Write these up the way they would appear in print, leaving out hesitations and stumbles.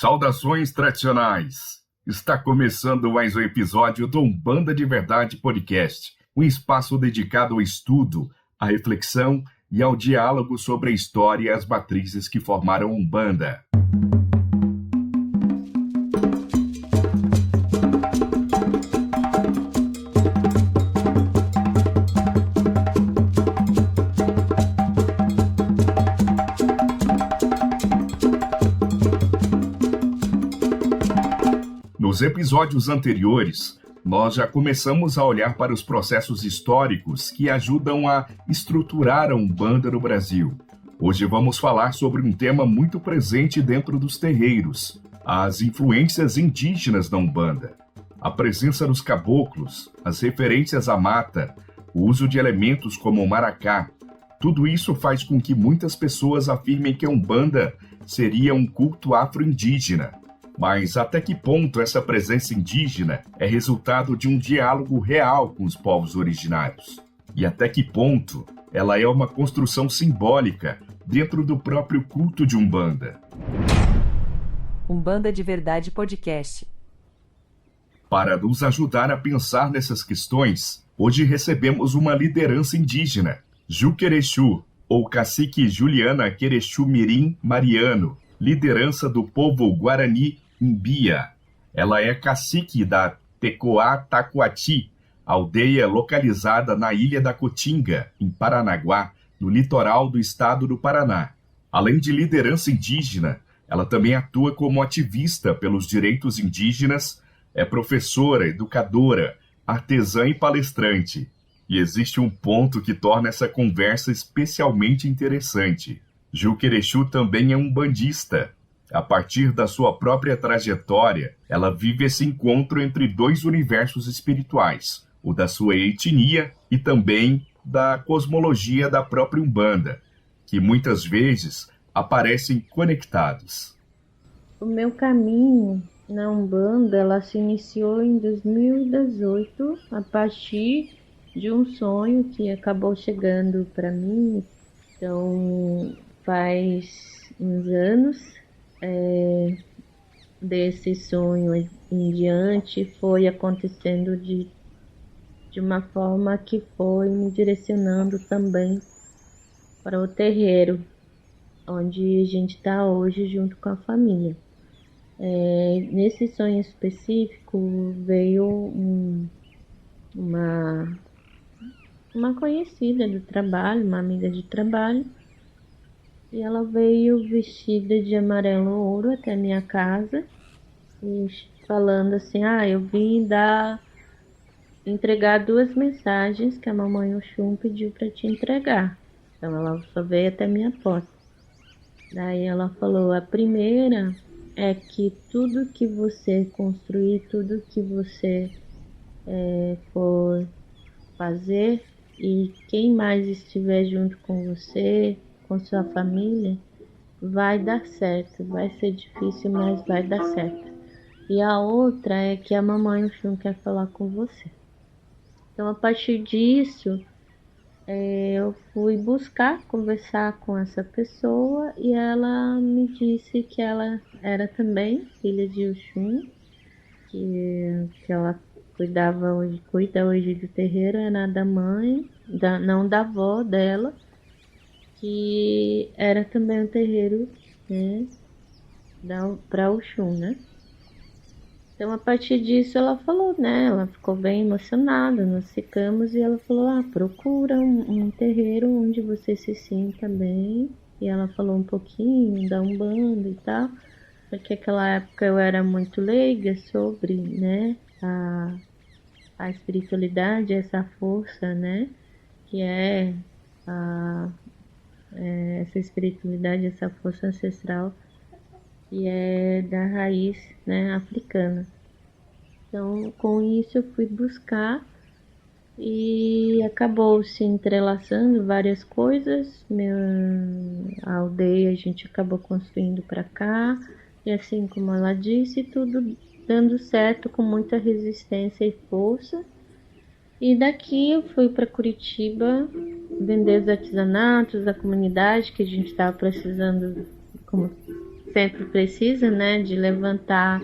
Saudações tradicionais! Está começando mais um episódio do Umbanda de Verdade Podcast, um espaço dedicado ao estudo, à reflexão e ao diálogo sobre a história e as matrizes que formaram a Umbanda. Nos episódios anteriores, nós já começamos a olhar para os processos históricos que ajudam a estruturar a Umbanda no Brasil. Hoje vamos falar sobre um tema muito presente dentro dos terreiros, as influências indígenas da Umbanda. A presença dos caboclos, as referências à mata, o uso de elementos como o maracá, tudo isso faz com que muitas pessoas afirmem que a Umbanda seria um culto afro-indígena. Mas até que ponto essa presença indígena é resultado de um diálogo real com os povos originários? E até que ponto ela é uma construção simbólica dentro do próprio culto de Umbanda? Umbanda de Verdade Podcast. Para nos ajudar a pensar nessas questões, hoje recebemos uma liderança indígena, Juquerechu, ou Cacique Juliana Querechu Mirim Mariano, liderança do povo Guarani Imbia. Ela é cacique da Tecoá Taquati, aldeia localizada na Ilha da Cotinga, em Paranaguá, no litoral do estado do Paraná. Além de liderança indígena, ela também atua como ativista pelos direitos indígenas, é professora, educadora, artesã e palestrante. E existe um ponto que torna essa conversa especialmente interessante. Juquerechu também é umbandista. A partir da sua própria trajetória, ela vive esse encontro entre dois universos espirituais, o da sua etnia e também da cosmologia da própria Umbanda, que muitas vezes aparecem conectados. O meu caminho na Umbanda, ela se iniciou em 2018, a partir de um sonho que acabou chegando para mim. Então, faz uns anos, desse sonho em diante, foi acontecendo de uma forma que foi me direcionando também para o terreiro, onde a gente está hoje junto com a família. Nesse sonho específico veio uma conhecida do trabalho, uma amiga de trabalho, e ela veio vestida de amarelo ouro até a minha casa, e falando assim: eu vim entregar 2 mensagens que a mamãe Oxum pediu para te entregar. Então ela só veio até a minha porta. Daí ela falou: a primeira é que tudo que você construir, tudo que você for fazer, e quem mais estiver junto com você, com sua família, vai dar certo. Vai ser difícil, mas vai dar certo. E a outra é que a mamãe Oxum quer falar com você. Então, a partir disso, eu fui buscar conversar com essa pessoa, e ela me disse que ela era também filha de Oxum, que ela cuida hoje do terreiro, era da mãe, não da avó dela, que era também um terreiro, né, para Oxum, né? Então, a partir disso, ela falou, né, ela ficou bem emocionada, nós ficamos, e ela falou: procura um terreiro onde você se sinta bem. E ela falou um pouquinho da Umbanda e tal, porque naquela época eu era muito leiga sobre, né, a espiritualidade, essa força, né, que essa espiritualidade, essa força ancestral, que é da raiz, né, africana. Então, com isso eu fui buscar, e acabou se entrelaçando várias coisas. A aldeia a gente acabou construindo para cá, e assim como ela disse, tudo dando certo, com muita resistência e força. E daqui eu fui para Curitiba vender os artesanatos da comunidade, que a gente estava precisando, como sempre precisa, né, de levantar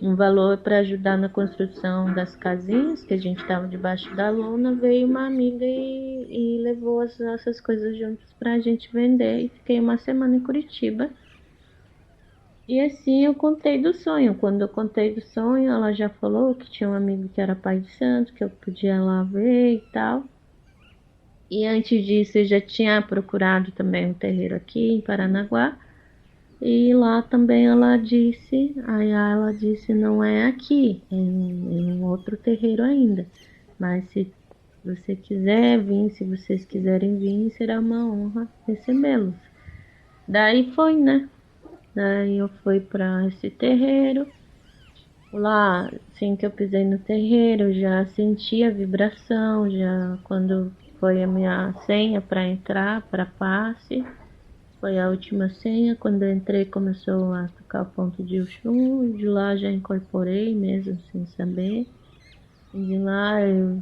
um valor para ajudar na construção das casinhas, que a gente estava debaixo da lona, veio uma amiga e levou as nossas coisas juntos para a gente vender. E fiquei uma semana em Curitiba. E assim eu contei do sonho. Quando eu contei do sonho, ela já falou que tinha um amigo que era pai de santo, que eu podia ir lá ver e tal. E antes disso eu já tinha procurado também um terreiro aqui em Paranaguá. E lá também ela disse, não é aqui, é em outro terreiro ainda. Mas se você quiser vir, se vocês quiserem vir, será uma honra recebê-los. Daí foi, né? Daí eu fui para esse terreiro. Lá, assim que eu pisei no terreiro, já senti a vibração, já quando foi a minha senha para entrar, para passe. Foi a última senha. Quando eu entrei, começou a tocar o ponto de Oxum. E de lá já incorporei, mesmo sem saber. E de lá eu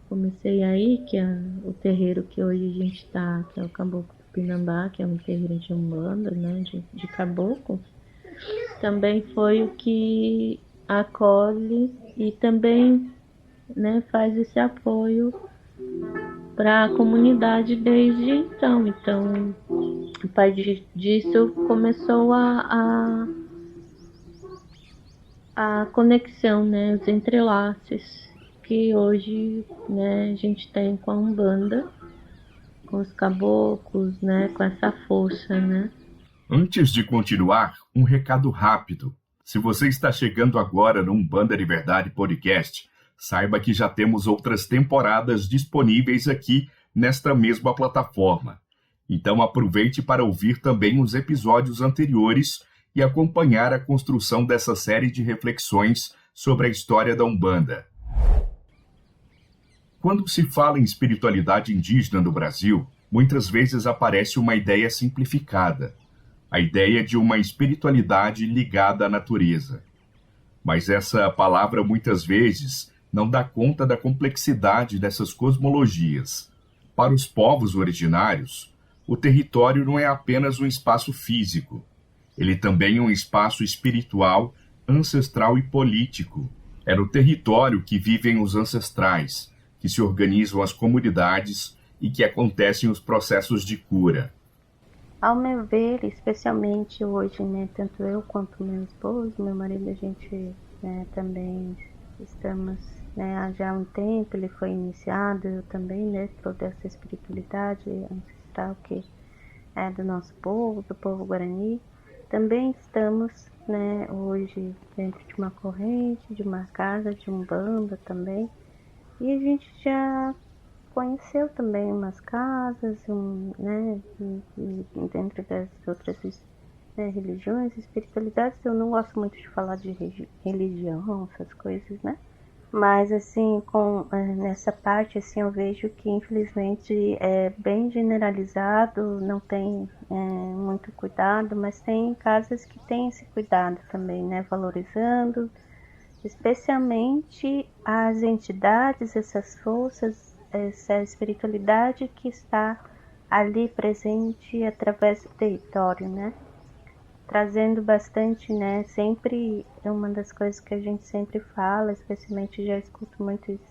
comecei aí, que é o terreiro que hoje a gente está, que é o Caboclo do Pinambá, que é um terreiro de Umbanda, né, de caboclo. Também foi o que acolhe e também, né, faz esse apoio para a comunidade desde então. Então, a partir disso começou a conexão, né, os entrelaces que hoje, né, a gente tem com a Umbanda, com os caboclos, né, com essa força, né. Antes de continuar, um recado rápido. Se você está chegando agora no Umbanda de Verdade Podcast, saiba que já temos outras temporadas disponíveis aqui nesta mesma plataforma. Então aproveite para ouvir também os episódios anteriores e acompanhar a construção dessa série de reflexões sobre a história da Umbanda. Quando se fala em espiritualidade indígena no Brasil, muitas vezes aparece uma ideia simplificada. A ideia de uma espiritualidade ligada à natureza. Mas essa palavra muitas vezes não dá conta da complexidade dessas cosmologias. Para os povos originários, o território não é apenas um espaço físico. Ele também é um espaço espiritual, ancestral e político. É no território que vivem os ancestrais, que se organizam as comunidades e que acontecem os processos de cura. Ao meu ver, especialmente hoje, né, tanto eu quanto meu esposo, meu marido, a gente, né, também estamos, né, já há um tempo, ele foi iniciado, eu também, né, toda essa espiritualidade ancestral que é do nosso povo, do povo Guarani. Também estamos, né, hoje dentro de uma corrente, de uma casa, de Umbanda também, e a gente já conheceu também umas casas, né, e dentro das outras, né, religiões, espiritualidades. Eu não gosto muito de falar de religião, essas coisas, né? Mas assim, nessa parte, assim, eu vejo que infelizmente é bem generalizado, não tem muito cuidado, mas tem casas que têm esse cuidado também, né? Valorizando, especialmente as entidades, essas forças, essa espiritualidade que está ali presente através do território, né? Trazendo bastante, né? Sempre é uma das coisas que a gente sempre fala, especialmente já escuto muito isso,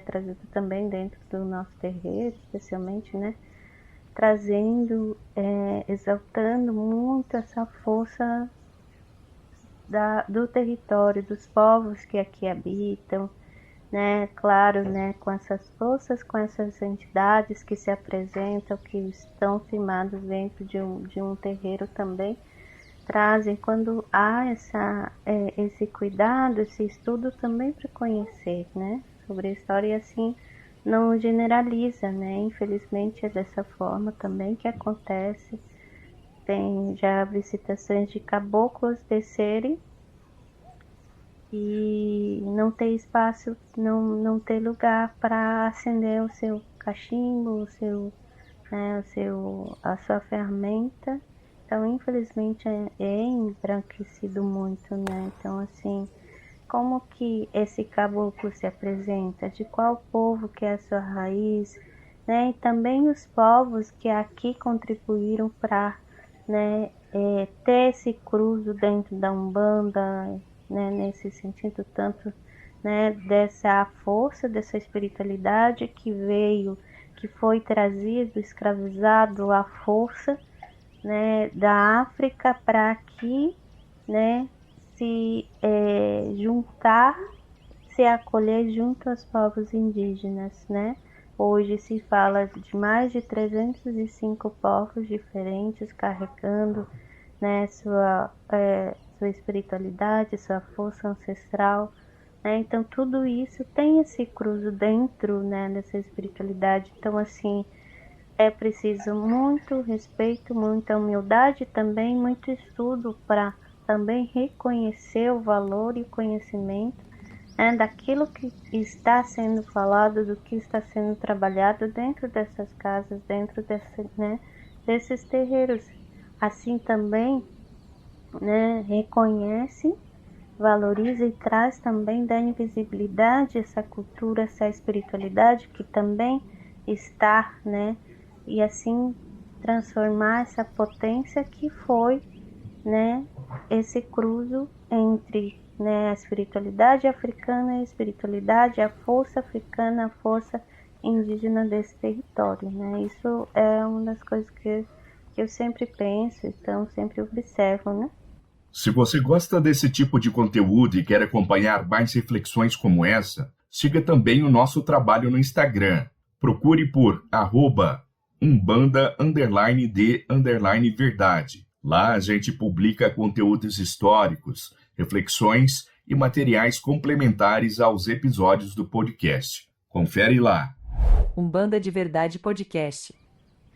trazido também dentro do nosso terreiro, especialmente, né? Trazendo, exaltando muito essa força do território, dos povos que aqui habitam, né? Claro, né? Com essas forças, com essas entidades que se apresentam, que estão firmadas dentro de um terreiro também, trazem, quando há esse cuidado, esse estudo também para conhecer, né, sobre a história, e assim não generaliza, né, infelizmente é dessa forma também que acontece. Tem já visitações de caboclos descerem e não ter espaço, não ter lugar para acender o seu cachimbo, a sua ferramenta. Então, infelizmente, é embranquecido muito, né? Então, assim, como que esse caboclo se apresenta? De qual povo que é a sua raiz? Né? E também os povos que aqui contribuíram para, né, ter esse cruzo dentro da Umbanda, né, nesse sentido tanto, né, dessa força, dessa espiritualidade que veio, que foi trazido, escravizado à força, né, da África para aqui, né, se juntar, se acolher junto aos povos indígenas, né? Hoje se fala de mais de 305 povos diferentes carregando, né, sua espiritualidade, sua força ancestral, né? Então tudo isso tem esse cruzo dentro, né, dessa espiritualidade. Então assim, é preciso muito respeito, muita humildade também, muito estudo para também reconhecer o valor e o conhecimento, né, daquilo que está sendo falado, do que está sendo trabalhado dentro dessas casas, dentro né, desses terreiros. Assim também, né, reconhece, valoriza e traz também da invisibilidade essa cultura, essa espiritualidade que também está, né, e assim transformar essa potência que foi, né, esse cruzo entre, né, a espiritualidade africana e a espiritualidade, a força africana, a força indígena desse território, né? Isso é uma das coisas que eu sempre penso, então sempre observo, né? Se você gosta desse tipo de conteúdo e quer acompanhar mais reflexões como essa, siga também o nosso trabalho no Instagram. Procure por @umbanda_de_verdade. Lá a gente publica conteúdos históricos, reflexões e materiais complementares aos episódios do podcast. Confere lá. Umbanda de Verdade Podcast.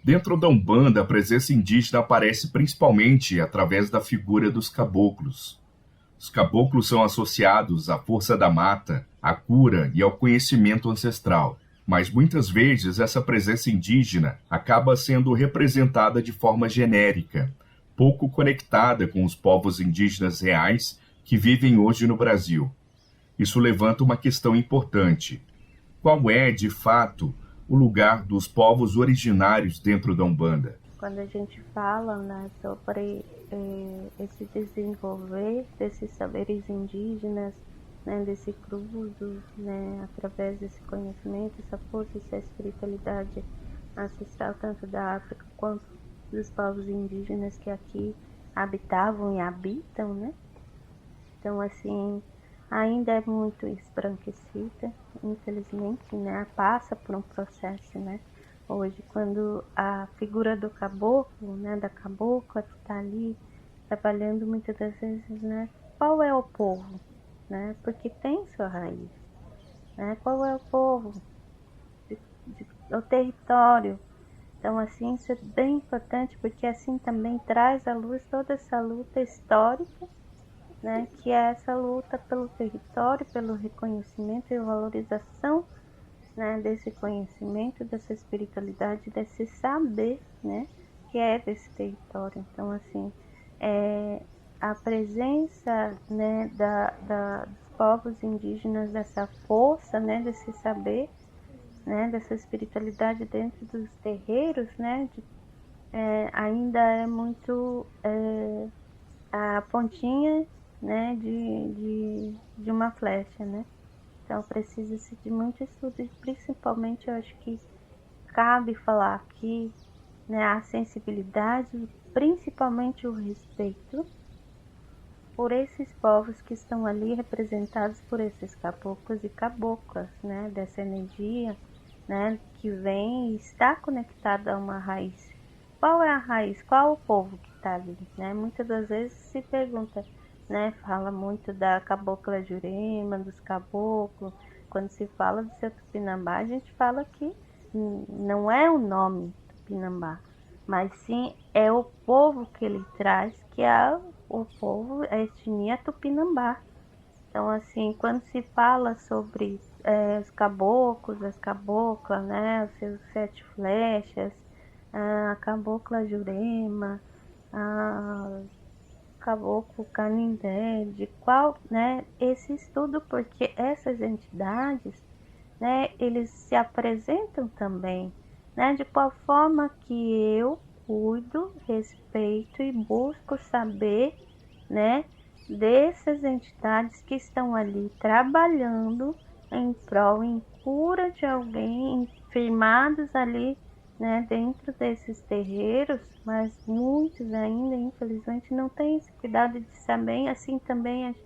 Dentro da Umbanda, a presença indígena aparece principalmente através da figura dos caboclos. Os caboclos são associados à força da mata, à cura e ao conhecimento ancestral. Mas muitas vezes essa presença indígena acaba sendo representada de forma genérica, pouco conectada com os povos indígenas reais que vivem hoje no Brasil. Isso levanta uma questão importante. Qual é, de fato, o lugar dos povos originários dentro da Umbanda? Quando a gente fala, né, sobre esse desenvolver desses saberes indígenas, né, desse cruzo, né, através desse conhecimento, essa força, essa espiritualidade ancestral, tanto da África quanto dos povos indígenas que aqui habitavam e habitam, né? Então, assim, ainda é muito esbranquecida, infelizmente, né? Passa por um processo, né? Hoje, quando a figura do caboclo, né, da cabocla que está ali trabalhando muitas das vezes, né? Qual é o povo, né? Porque tem sua raiz, né? Qual é o povo? O território. Então, assim, isso é bem importante, porque assim também traz à luz toda essa luta histórica, né, que é essa luta pelo território, pelo reconhecimento e valorização, né, desse conhecimento, dessa espiritualidade, desse saber, né, que é desse território. Então, assim, a presença, né, dos povos indígenas, dessa força, né, desse saber, né, dessa espiritualidade dentro dos terreiros, né, ainda é muito a pontinha, né, de uma flecha, né? Então precisa-se de muito estudo e principalmente eu acho que cabe falar aqui, né, a sensibilidade, principalmente o respeito por esses povos que estão ali representados por esses caboclos e caboclas, né, dessa energia, né, que vem e está conectada a uma raiz. Qual é a raiz? Qual o povo que está ali? Né? Muitas das vezes se pergunta, né, fala muito da cabocla Jurema, dos caboclos. Quando se fala do seu Tupinambá, a gente fala que não é o nome Tupinambá, mas sim é o povo que ele traz, que é o povo, a etnia Tupinambá. Então, assim, quando se fala sobre os caboclos, as caboclas, né, os seus 7 flechas, a cabocla Jurema, a caboclo Canindé, de qual, né, esse estudo, porque essas entidades, né, eles se apresentam também, né, de qual forma que eu, cuido, respeito e busco saber, né, dessas entidades que estão ali trabalhando em prol, em cura de alguém, firmados ali, né, dentro desses terreiros, mas muitos ainda, infelizmente, não têm esse cuidado de saber. Assim também a gente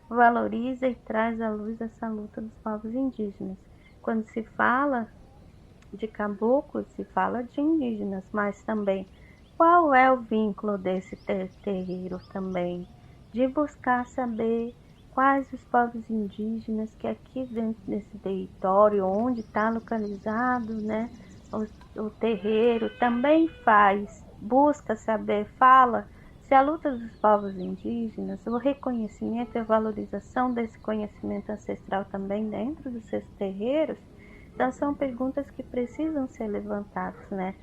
valoriza e traz à luz essa luta dos povos indígenas. Quando se fala de caboclos, se fala de indígenas, mas também qual é o vínculo desse terreiro também? De buscar saber quais os povos indígenas que aqui dentro desse território, onde está localizado, né, o terreiro, também busca saber, fala se a luta dos povos indígenas, o reconhecimento e a valorização desse conhecimento ancestral também dentro dos seus terreiros. Então são perguntas que precisam ser levantadas, né?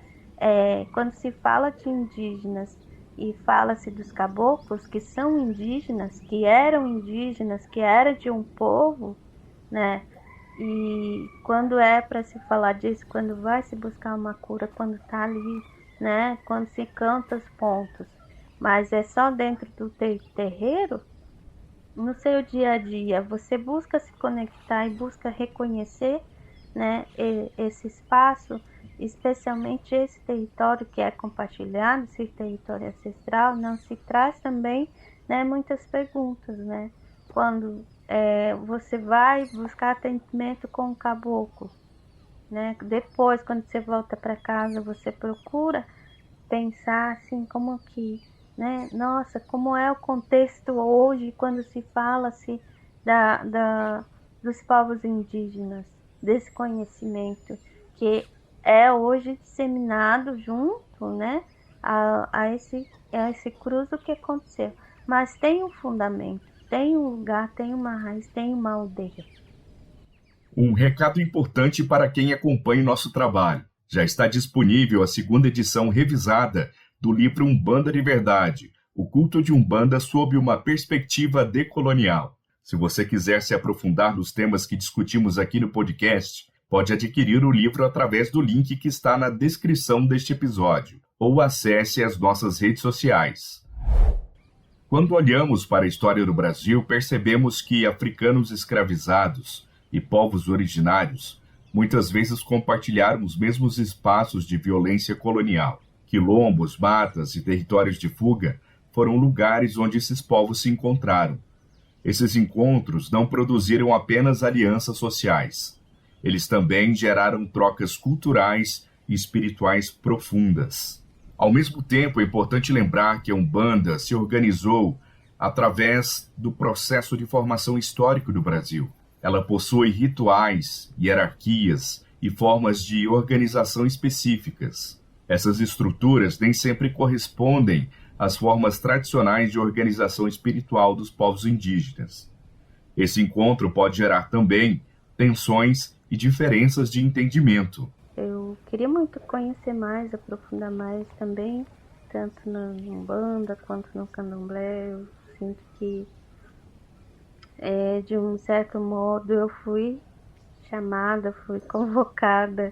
Quando se fala de indígenas e fala-se dos caboclos, que são indígenas, que eram de um povo, né? E quando é para se falar disso, quando vai se buscar uma cura, quando está ali, né? Quando se canta os pontos, mas é só dentro do terreiro, no seu dia a dia, você busca se conectar e busca reconhecer, né, esse espaço, especialmente esse território que é compartilhado, esse território ancestral. Não se traz também, né, muitas perguntas, né? Quando você vai buscar atendimento com o caboclo, né? Depois, quando você volta para casa, você procura pensar assim, como que, né? Nossa, como é o contexto hoje quando se fala-se dos povos indígenas, desse conhecimento que é hoje disseminado junto, né, a esse cruzo que aconteceu. Mas tem um fundamento, tem um lugar, tem uma raiz, tem uma aldeia. Um recado importante para quem acompanha o nosso trabalho. Já está disponível a segunda edição revisada do livro Umbanda de Verdade, o culto de Umbanda sob uma perspectiva decolonial. Se você quiser se aprofundar nos temas que discutimos aqui no podcast, pode adquirir o livro através do link que está na descrição deste episódio, ou acesse as nossas redes sociais. Quando olhamos para a história do Brasil, percebemos que africanos escravizados e povos originários muitas vezes compartilharam os mesmos espaços de violência colonial. Quilombos, matas e territórios de fuga foram lugares onde esses povos se encontraram. Esses encontros não produziram apenas alianças sociais. Eles também geraram trocas culturais e espirituais profundas. Ao mesmo tempo, é importante lembrar que a Umbanda se organizou através do processo de formação histórico do Brasil. Ela possui rituais, hierarquias e formas de organização específicas. Essas estruturas nem sempre correspondem às formas tradicionais de organização espiritual dos povos indígenas. Esse encontro pode gerar também tensões e diferenças de entendimento. Eu queria muito conhecer mais, aprofundar mais também, tanto na Umbanda quanto no Candomblé. Eu sinto que, de um certo modo, eu fui chamada, fui convocada,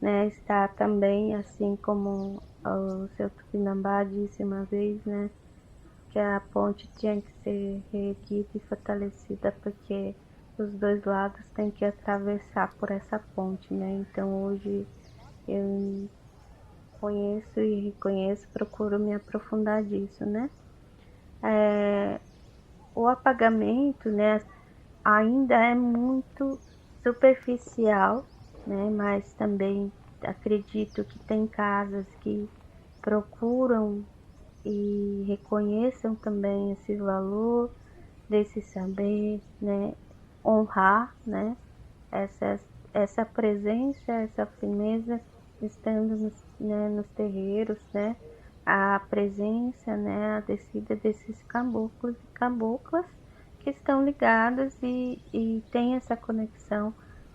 né, a estar também, assim como o seu Tupinambá disse uma vez, né, que a ponte tinha que ser reerguida e fortalecida, porque os dois lados têm que atravessar por essa ponte, né? Então hoje eu conheço e reconheço, procuro me aprofundar disso, né? O apagamento, né, ainda é muito superficial, né? Mas também acredito que tem casas que procuram e reconheçam também esse valor desse saber, né? Honrar, né? Essa presença, essa firmeza estando nos terreiros, né? A presença, né? A descida desses caboclos e caboclas que estão ligados e têm essa conexão,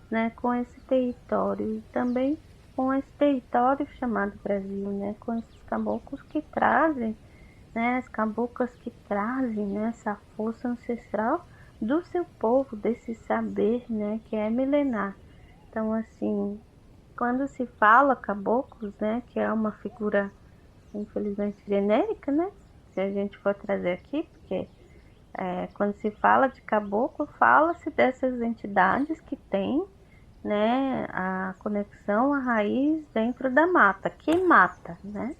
né, com esse território e também com esse território chamado Brasil, né, com esses caboclos que trazem, né, as caboclas que trazem, né, essa força ancestral do seu povo, desse saber, né, que é milenar. Então, assim, quando se fala caboclos, né, que é uma figura infelizmente genérica, né? Se a gente for trazer aqui, porque quando se fala de caboclo, fala-se dessas entidades que têm, né, a conexão, a raiz dentro da mata, que mata, né?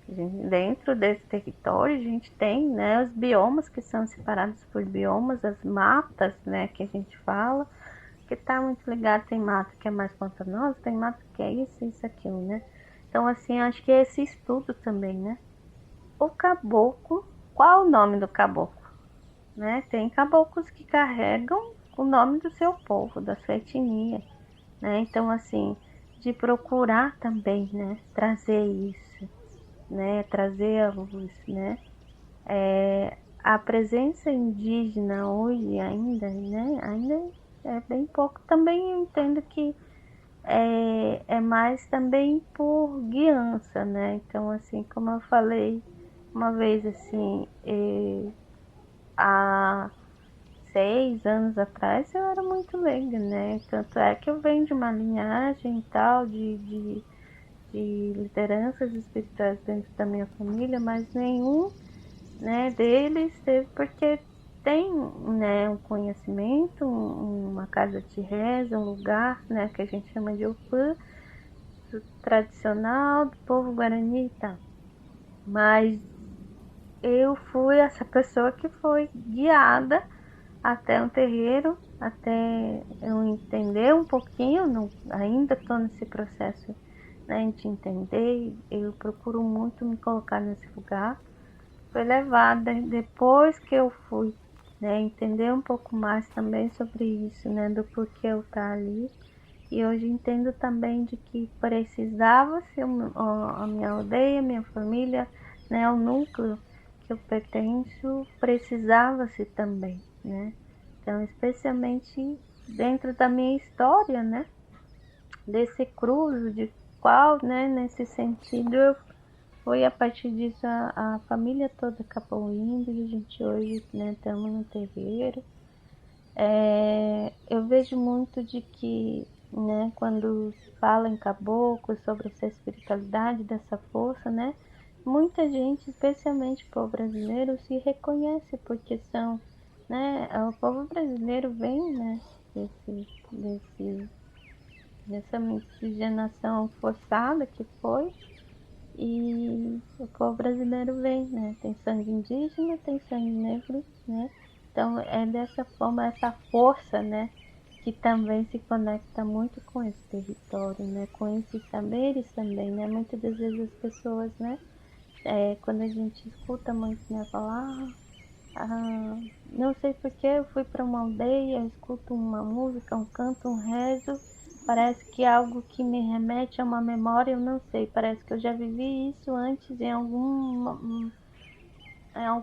Dentro desse território a gente tem, né, os biomas que são separados por biomas, as matas, né, que a gente fala, que está muito ligado, tem mata que é mais pantanosa, tem mata que é isso, aquilo, né? Então, assim, acho que é esse estudo também, né? O caboclo, qual o nome do caboclo? Né? Tem caboclos que carregam o nome do seu povo, da sua etnia, né? Então, assim, de procurar também, né, trazer isso, né, trazer a luz, né? A presença indígena hoje ainda, né, ainda é bem pouco. Também eu entendo que é mais também por guiança, né? Então, assim, como eu falei uma vez, assim, há 6 anos atrás eu era muito leiga, né? Tanto é que eu venho de uma linhagem e tal, de lideranças espirituais dentro da minha família, mas nenhum, né, deles teve, porque tem, né, um conhecimento, uma casa de reza, um lugar, né, que a gente chama de Upã, tradicional do povo guarani e tal. Mas eu fui essa pessoa que foi guiada até um terreiro, até eu entender um pouquinho, não, ainda estou nesse processo, né, de entender, eu procuro muito me colocar nesse lugar. Foi levada depois que eu fui, né, entender um pouco mais também sobre isso, né, do porquê eu estar ali. E hoje entendo também de que precisava ser a minha aldeia, minha família, né, o núcleo que eu pertenço, precisava-se também, né? Então, especialmente dentro da minha história, né, desse cruzo, de qual, né, nesse sentido, foi a partir disso a família toda acabou indo e a gente hoje, né, estamos no terreiro. Eu vejo muito de que, né, quando se fala em caboclo, sobre essa espiritualidade, dessa força, né, muita gente, especialmente o povo brasileiro, se reconhece porque são, né, o povo brasileiro vem, né, dessa miscigenação forçada que foi, e o povo brasileiro vem, né? Tem sangue indígena, tem sangue negro, né? Então é dessa forma, essa força, né? Que também se conecta muito com esse território, né? Com esses saberes também, né? Muitas das vezes as pessoas, né? Quando a gente escuta muito, né? Falar, não sei porque eu fui para uma aldeia, eu escuto uma música, um canto, um rezo, parece que é algo que me remete a uma memória, eu não sei, parece que eu já vivi isso antes em algum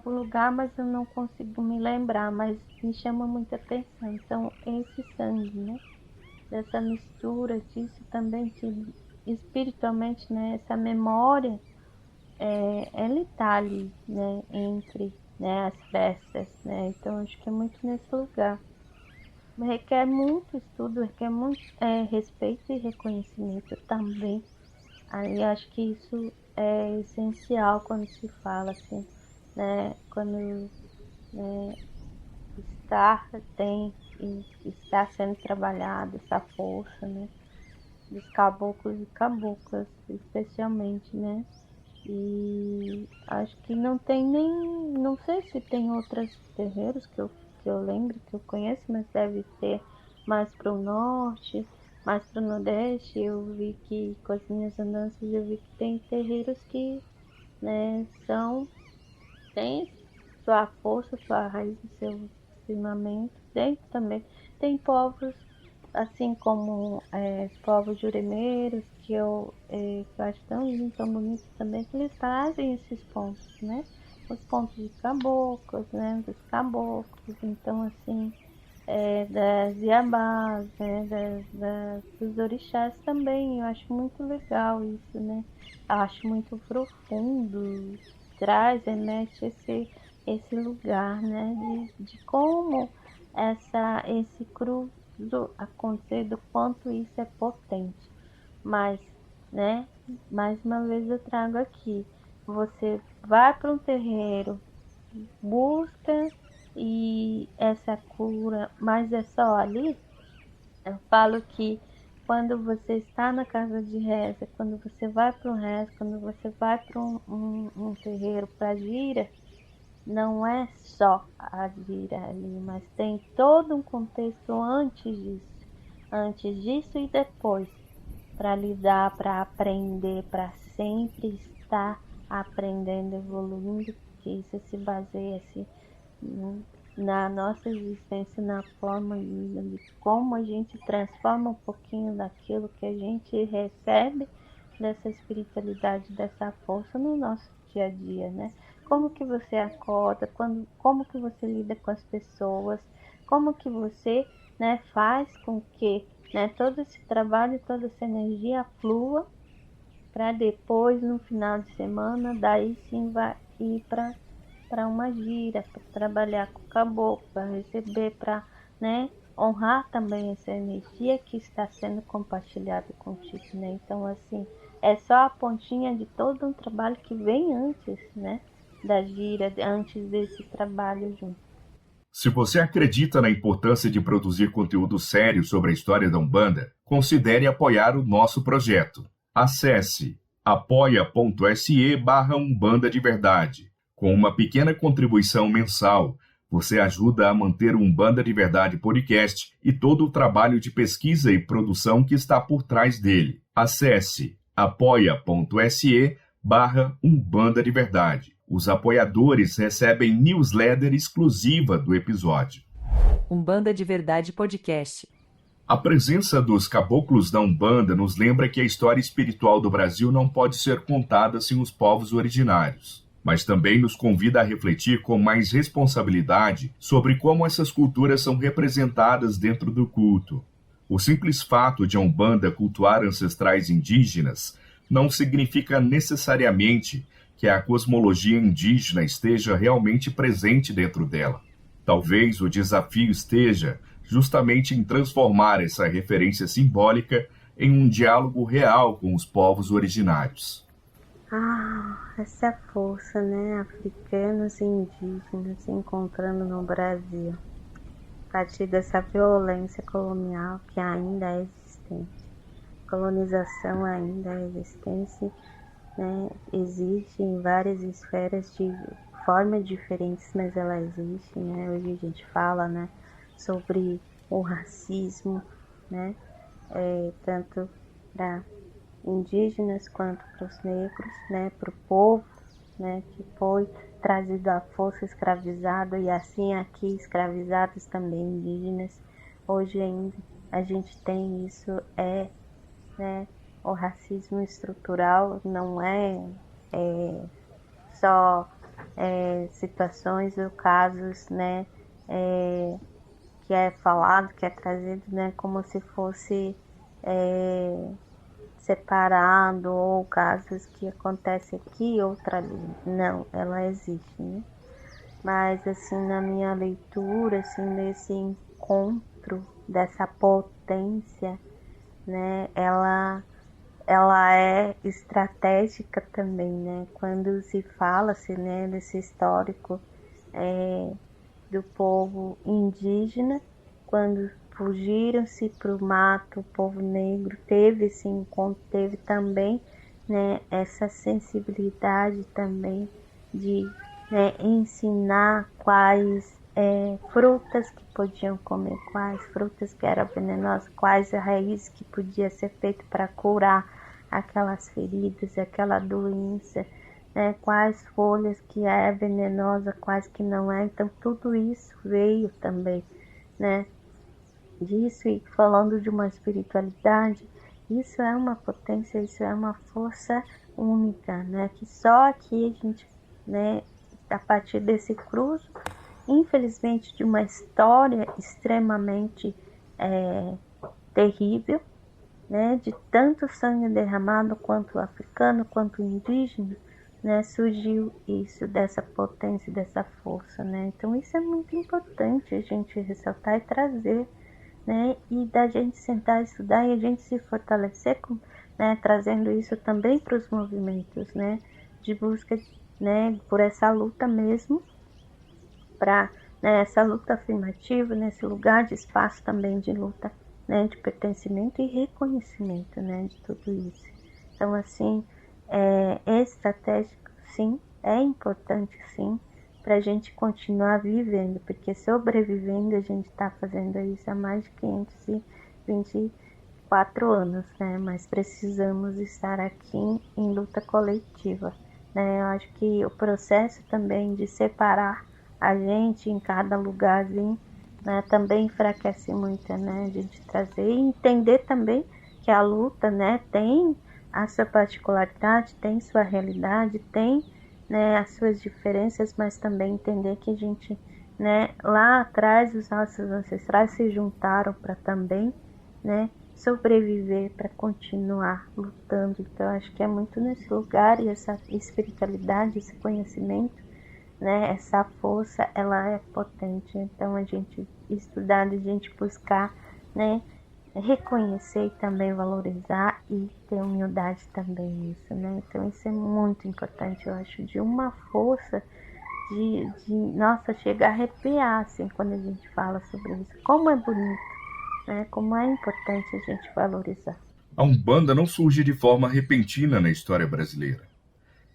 lugar, mas eu não consigo me lembrar, mas me chama muita atenção. Então, esse sangue, né? Dessa mistura disso também, que espiritualmente, né? Essa memória, ela está ali, né? Entre, né, as festas, né? Então, acho que é muito nesse lugar. Requer muito estudo, requer muito respeito e reconhecimento também. Aí acho que isso é essencial quando se fala assim, né? Quando, né, está sendo trabalhada essa força, né? Dos caboclos e caboclas, especialmente, né? E acho que não tem nem, não sei se tem outros terreiros que eu lembro, que eu conheço, mas deve ter mais para o norte, mais para o nordeste. Eu vi que com as minhas andanças eu vi que tem terreiros que, né, tem sua força, sua raiz, seu firmamento. Dentro também tem povos, assim como povos juremeiros, que eu acho tão lindo, tão bonito também, que eles trazem esses pontos, né? Os pontos de caboclos, né? Dos caboclos, então assim, das Iabás, né? Dos orixás também, eu acho muito legal isso, né? Eu acho muito profundo, traz, remete esse lugar, né? De como esse cruzo acontecer, do quanto isso é potente. Mas, né, mais uma vez eu trago aqui, você vai para um terreiro, busca e essa cura, mas é só ali. Eu falo que quando você está na casa de reza, quando você vai para um reza, quando você vai para um terreiro para gira, não é só a gira ali, mas tem todo um contexto antes disso e depois, para lidar, para aprender, para sempre estar aprendendo, evoluindo, que isso se baseia assim, na nossa existência, na forma de como a gente transforma um pouquinho daquilo que a gente recebe dessa espiritualidade, dessa força no nosso dia a dia, né? Como que você acorda, como que você lida com as pessoas, como que você, né, faz com que, né, todo esse trabalho, toda essa energia flua para depois, no final de semana, daí sim vai ir para uma gira, para trabalhar com o caboclo, para receber, para, né, honrar também essa energia que está sendo compartilhada contigo, né? Então, assim, é só a pontinha de todo um trabalho que vem antes, né, da gira, antes desse trabalho junto. Se você acredita na importância de produzir conteúdo sério sobre a história da Umbanda, considere apoiar o nosso projeto. Acesse apoia.se/Umbanda de Verdade. Com uma pequena contribuição mensal, você ajuda a manter o Umbanda de Verdade podcast e todo o trabalho de pesquisa e produção que está por trás dele. Acesse apoia.se/Umbanda de Verdade. Os apoiadores recebem newsletter exclusiva do episódio. Umbanda de Verdade Podcast. A presença dos caboclos da Umbanda nos lembra que a história espiritual do Brasil não pode ser contada sem os povos originários, mas também nos convida a refletir com mais responsabilidade sobre como essas culturas são representadas dentro do culto. O simples fato de a Umbanda cultuar ancestrais indígenas não significa necessariamente que a cosmologia indígena esteja realmente presente dentro dela. Talvez o desafio esteja justamente em transformar essa referência simbólica em um diálogo real com os povos originários. Essa é a força, né? Africanos e indígenas se encontrando no Brasil, a partir dessa violência colonial que ainda é existente. Colonização ainda é existente, né? Existe em várias esferas de formas diferentes, mas ela existe, né? Hoje a gente fala, né, sobre o racismo, né? Tanto para indígenas quanto para os negros, né? Para o povo, né? Que foi trazido à força escravizado e assim aqui escravizados também indígenas. Hoje ainda a gente tem isso, né? O racismo estrutural não é só situações ou casos, né, que é falado, que é trazido, né, como se fosse separado, ou casos que acontecem aqui e outra ali. Não, ela existe, né? Mas assim, na minha leitura, assim, nesse encontro dessa potência, né, ela é estratégica também, né? Quando se fala-se, né, desse histórico do povo indígena, quando fugiram-se para o mato, o povo negro teve esse encontro, teve também, né, essa sensibilidade também de, né, ensinar quais frutas que podiam comer, quais frutas que eram venenosas, quais raízes que podia ser feito para curar aquelas feridas, aquela doença, né? Quais folhas que é venenosa, quais que não é. Então tudo isso veio também, né, disso. E falando de uma espiritualidade, isso é uma potência, isso é uma força única, né, que só aqui a gente, né, a partir desse cruzo, infelizmente, de uma história extremamente terrível, né, de tanto sangue derramado, quanto africano, quanto indígena, né, surgiu isso, dessa potência, dessa força, né. Então isso é muito importante a gente ressaltar e trazer, né, e da gente sentar, estudar e a gente se fortalecer, né, trazendo isso também para os movimentos, né, de busca, né, por essa luta mesmo, para, né, essa luta afirmativa, nesse lugar de espaço também de luta, né, de pertencimento e reconhecimento, né, de tudo isso. Então, assim, é estratégico, sim, é importante, sim, para a gente continuar vivendo, porque sobrevivendo a gente está fazendo isso há mais de 524 anos, né? Mas precisamos estar aqui em luta coletiva, né? Eu acho que o processo também de separar a gente em cada lugarzinho, né, também enfraquece muito, né? A gente trazer e entender também que a luta, né, tem a sua particularidade, tem sua realidade, tem, né, as suas diferenças, mas também entender que a gente, né, lá atrás os nossos ancestrais se juntaram para também, né, sobreviver, para continuar lutando. Então acho que é muito nesse lugar, e essa espiritualidade, esse conhecimento, né, essa força, ela é potente. Então a gente estudar, a gente buscar, né, reconhecer e também valorizar e ter humildade também nisso, né? Então isso é muito importante, eu acho, de uma força nossa, chega a arrepiar, assim, quando a gente fala sobre isso. Como é bonito, né? Como é importante a gente valorizar. A Umbanda não surge de forma repentina na história brasileira.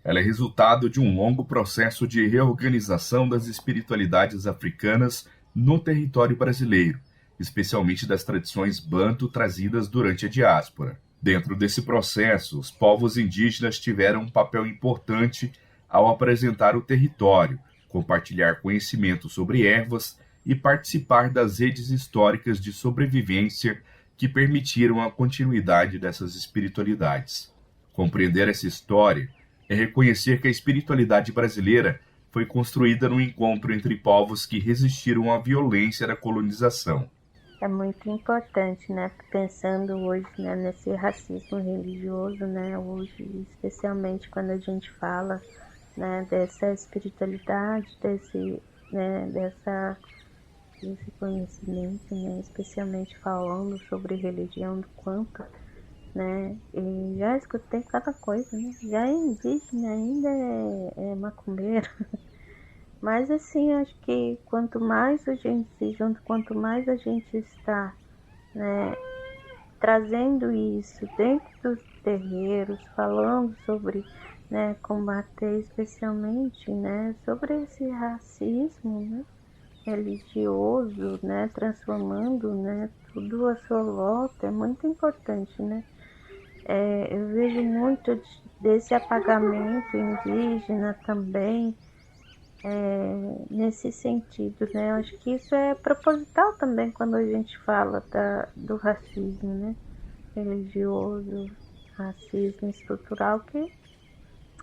Ela é resultado de um longo processo de reorganização das espiritualidades africanas no território brasileiro, especialmente das tradições banto trazidas durante a diáspora. Dentro desse processo, os povos indígenas tiveram um papel importante ao apresentar o território, compartilhar conhecimento sobre ervas e participar das redes históricas de sobrevivência que permitiram a continuidade dessas espiritualidades. Compreender essa história é reconhecer que a espiritualidade brasileira foi construída no encontro entre povos que resistiram à violência da colonização. É muito importante, né, pensando hoje, né, nesse racismo religioso, né, hoje, especialmente quando a gente fala, né, dessa espiritualidade, desse conhecimento, né, especialmente falando sobre religião do quanto, né, e já escutei cada coisa, né, já é indígena, ainda é macumbeiro. Mas assim, acho que quanto mais a gente se junta, quanto mais a gente está, né, trazendo isso dentro dos terreiros, falando sobre, né, combater especialmente, né, sobre esse racismo, né, religioso, né, transformando, né, tudo à sua volta, é muito importante, né. Eu vejo muito desse apagamento indígena também, nesse sentido, né? Eu acho que isso é proposital também quando a gente fala do racismo, né? Religioso, racismo estrutural, que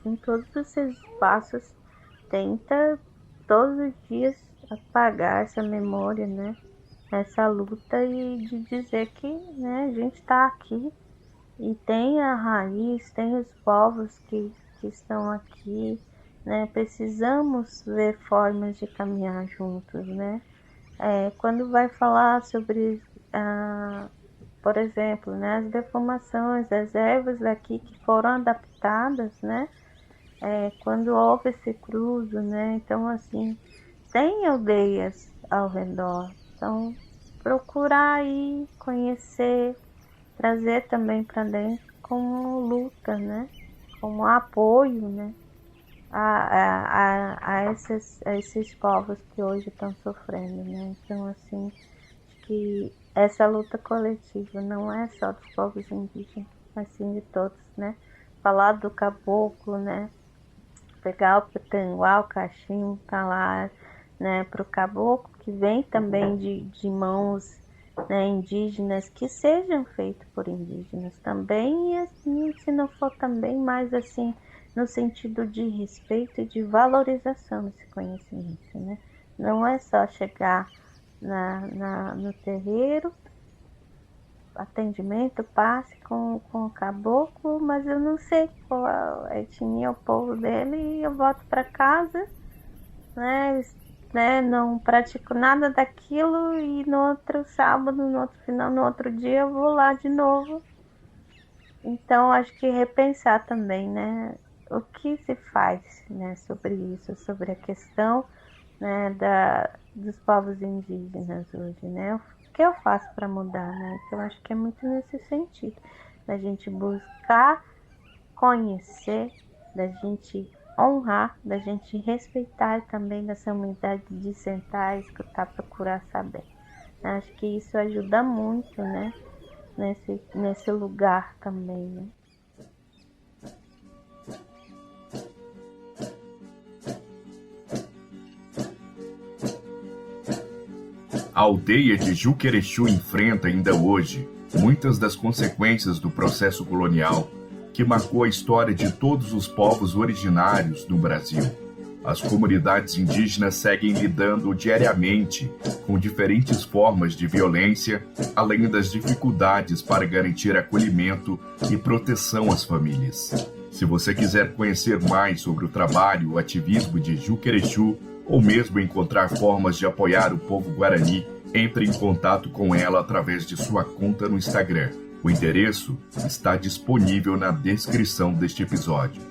em todos esses espaços tenta todos os dias apagar essa memória, né? Essa luta, e de dizer que, né, a gente está aqui e tem a raiz, tem os povos que estão aqui, né? Precisamos ver formas de caminhar juntos, né? Quando vai falar sobre, por exemplo, né, as deformações, as ervas daqui que foram adaptadas, né? Quando houve esse cruzo, né? Então, assim, tem aldeias ao redor. Então, procurar aí, conhecer, trazer também para dentro como luta, né? Como apoio, né? A esses povos que hoje estão sofrendo, né? Então, assim, acho que essa luta coletiva não é só dos povos indígenas, mas sim de todos, né? Falar do caboclo, né? Pegar o petanguá, o cachimbo, falar, né, para o caboclo, que vem também de mãos, né, indígenas, que sejam feitos por indígenas também, e assim, se não for também mais assim, no sentido de respeito e de valorização desse conhecimento, né? Não é só chegar no terreiro, atendimento, passe com o caboclo, mas eu não sei qual a etnia, o povo dele, e eu volto para casa, né, não pratico nada daquilo, e no outro sábado, no outro final, no outro dia eu vou lá de novo. Então acho que repensar também, né, o que se faz, né, sobre isso, sobre a questão, né, dos povos indígenas hoje, né? O que eu faço para mudar, né? Eu acho que é muito nesse sentido, da gente buscar conhecer, da gente honrar, da gente respeitar e também dessa humildade de sentar, escutar, procurar saber. Eu acho que isso ajuda muito, né? Nesse lugar também, né? A aldeia de Juquerechu enfrenta ainda hoje muitas das consequências do processo colonial que marcou a história de todos os povos originários do Brasil. As comunidades indígenas seguem lidando diariamente com diferentes formas de violência, além das dificuldades para garantir acolhimento e proteção às famílias. Se você quiser conhecer mais sobre o trabalho e o ativismo de Juquerechu, ou mesmo encontrar formas de apoiar o povo guarani, entre em contato com ela através de sua conta no Instagram. O endereço está disponível na descrição deste episódio.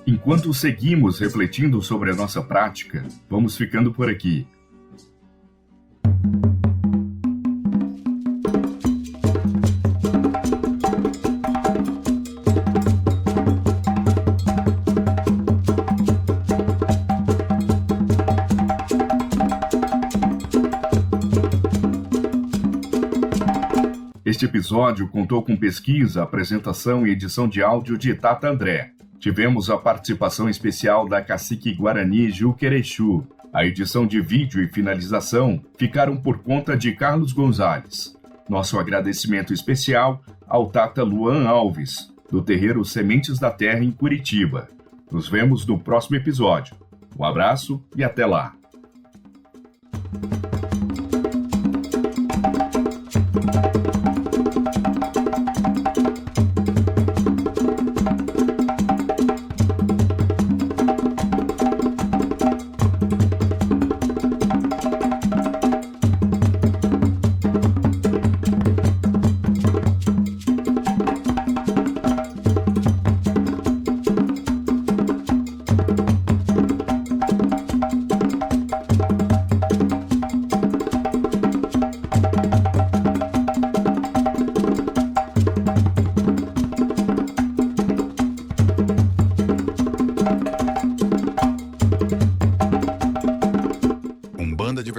Enquanto seguimos refletindo sobre a nossa prática, vamos ficando por aqui. Este episódio contou com pesquisa, apresentação e edição de áudio de Tata André. Tivemos a participação especial da cacique Guarani Juquerechu. A edição de vídeo e finalização ficaram por conta de Carlos Gonzalez. Nosso agradecimento especial ao Tata Luan Alves, do terreiro Sementes da Terra em Curitiba. Nos vemos no próximo episódio. Um abraço e até lá!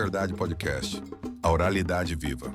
Verdade Podcast. A oralidade viva.